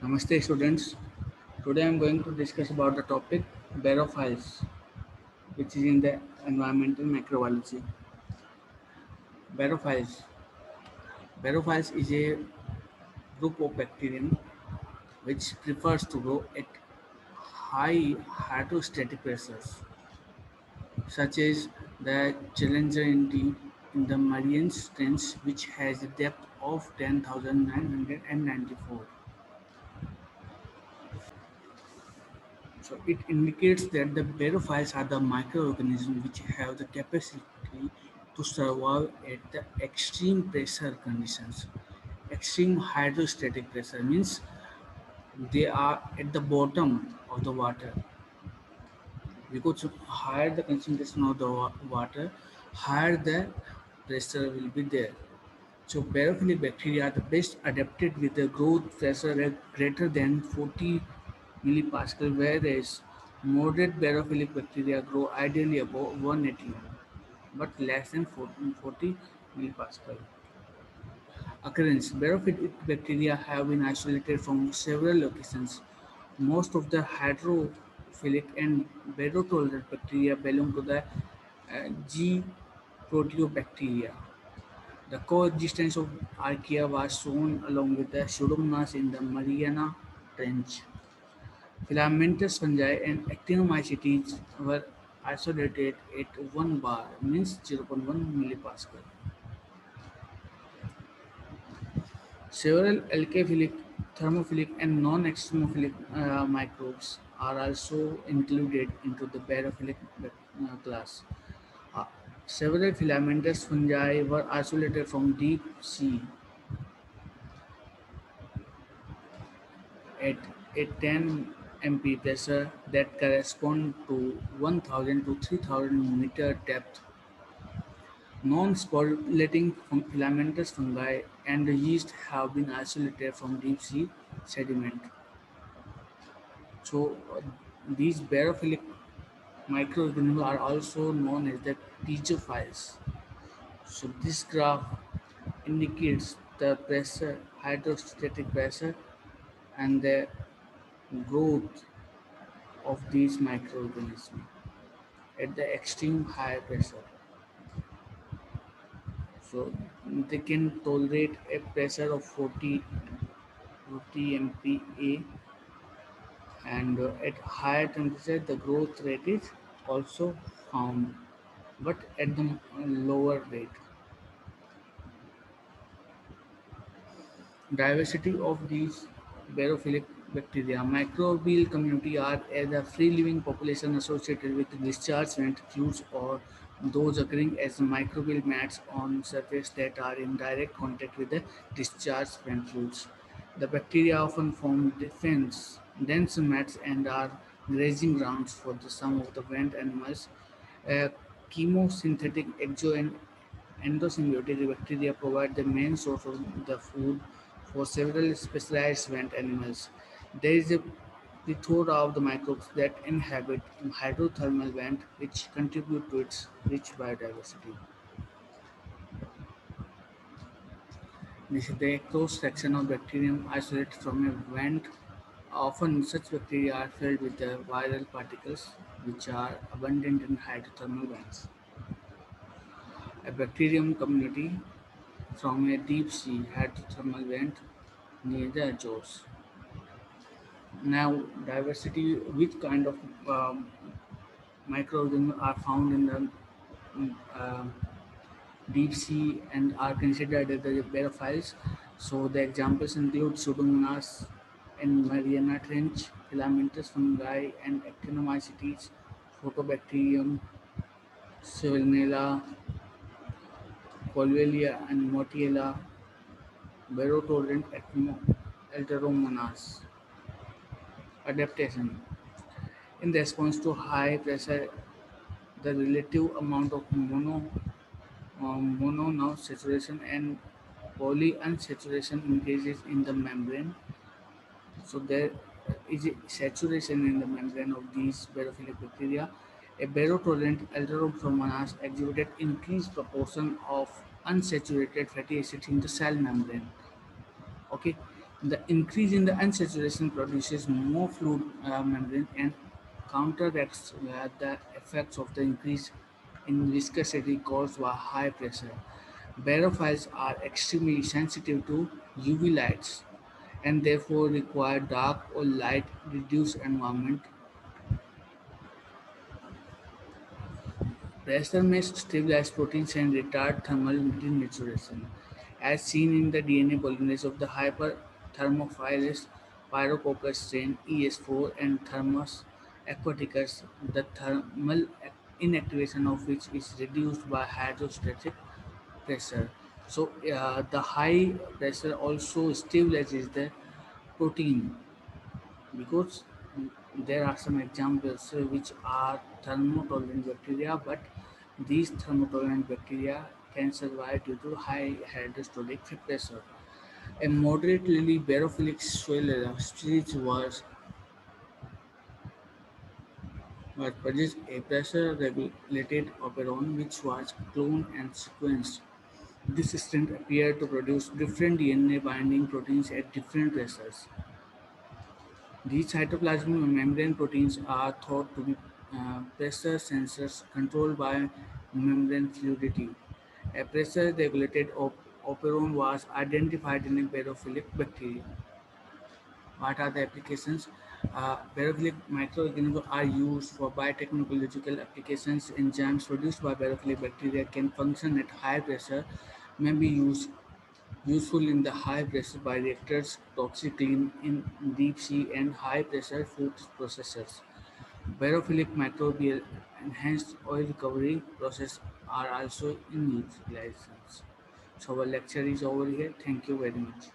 Namaste students. Today I am going to discuss about the topic barophiles, which is in the environmental microbiology. Barophiles. Barophiles is a group of bacterium which prefers to grow at high hydrostatic pressures, such as the Challenger in the Mariana Trench, which has a depth of 10,994. So it indicates that the barophiles are the microorganisms which have the capacity to survive at the extreme pressure conditions. Extreme hydrostatic pressure means they are at the bottom of the water. Because higher the concentration of the water, higher the pressure will be there. So barophilic bacteria are the best adapted with a growth pressure at greater than 40 millipascal, whereas moderate barophilic bacteria grow ideally above 180 but less than 40 millipascal. Occurrence: barophilic bacteria have been isolated from several locations. Most of the hydrophilic and barotolerant bacteria belong to the G. proteobacteria. The coexistence of archaea was shown along with the Pseudomonas in the Mariana Trench. Filamentous fungi and actinomycetes were isolated at 1 bar, means 0.1 millipascal. Several alkaliphilic, thermophilic, and non-extremophilic microbes are also included into the barophilic class. Uh, Several filamentous fungi were isolated from deep sea at a 10 MPa pressure that correspond to 1000 to 3000 meter depth. Non-sporulating filamentous fungi and yeast have been isolated from deep sea sediment. So these barophilic microorganisms are also known as the teichophiles. So this graph indicates the pressure, hydrostatic pressure, and the growth of these microorganisms at the extreme high pressure. So they can tolerate a pressure of 40 MPa, and at higher temperature the growth rate is also found, but at the lower rate. Diversity of these barophilic bacteria. Microbial community are either free-living population associated with discharge vent fluids or those occurring as microbial mats on surface that are in direct contact with the discharge vent fluids. The bacteria often form dense mats and are grazing grounds for some of the vent animals. Uh, Chemosynthetic exo and endosymbiotic bacteria provide the main source of the food for several specialized vent animals. There is a plethora of the microbes that inhabit hydrothermal vent, which contribute to its rich biodiversity. This is the cross section of bacterium isolated from a vent. Often, such bacteria are filled with the viral particles, which are abundant in hydrothermal vents. A bacterium community from a deep sea hydrothermal vent near the Azores. Now, diversity, which kind of microorganisms are found in the uh, deep sea and are considered as the barophiles. So the examples include Pseudomonas and Mariana Trench, filamentous fungi and actinomycetes, Photobacterium, Salmonella, Colvelia and Motiella, barotolerant Alteromonas. Adaptation. In response to high pressure, the relative amount of mono saturation and polyunsaturation increases in the membrane. So there is a saturation in the membrane of these barophilic bacteria. A barotolerant Alteromonas exhibited increased proportion of unsaturated fatty acids in the cell membrane. Okay, The increase in the unsaturation produces more fluid membrane and counteracts the effects of the increase in viscosity caused by high pressure. Barophiles are extremely sensitive to UV lights and therefore require dark or light reduced environment. Pressure may stabilize proteins and retard thermal denaturation, as seen in the DNA polymerase of the hyperthermophilus Pyrococcus strain ES4 and Thermus aquaticus, the thermal inactivation of which is reduced by hydrostatic pressure. So, the high pressure also stabilizes the protein because there are some examples which are thermotolerant bacteria, but these thermotolerant bacteria can survive due to high hydrostatic pressure. A moderately barophilic Schweller stage was produced a pressure regulated operon which was cloned and sequenced. This strand appeared to produce different DNA binding proteins at different pressures. These cytoplasmic membrane proteins are thought to be pressure sensors controlled by membrane fluidity. A pressure-regulated operon was identified in a barophilic bacteria. What are the applications? Barophilic microorganisms are used for biotechnological applications. Enzymes produced by barophilic bacteria can function at high pressure, may be useful in the high pressure bioreactors, toxic in deep sea and high pressure food processors. Barophilic microbial enhanced oil recovery process are also in utilizations. So our lecture is over here. Thank you very much.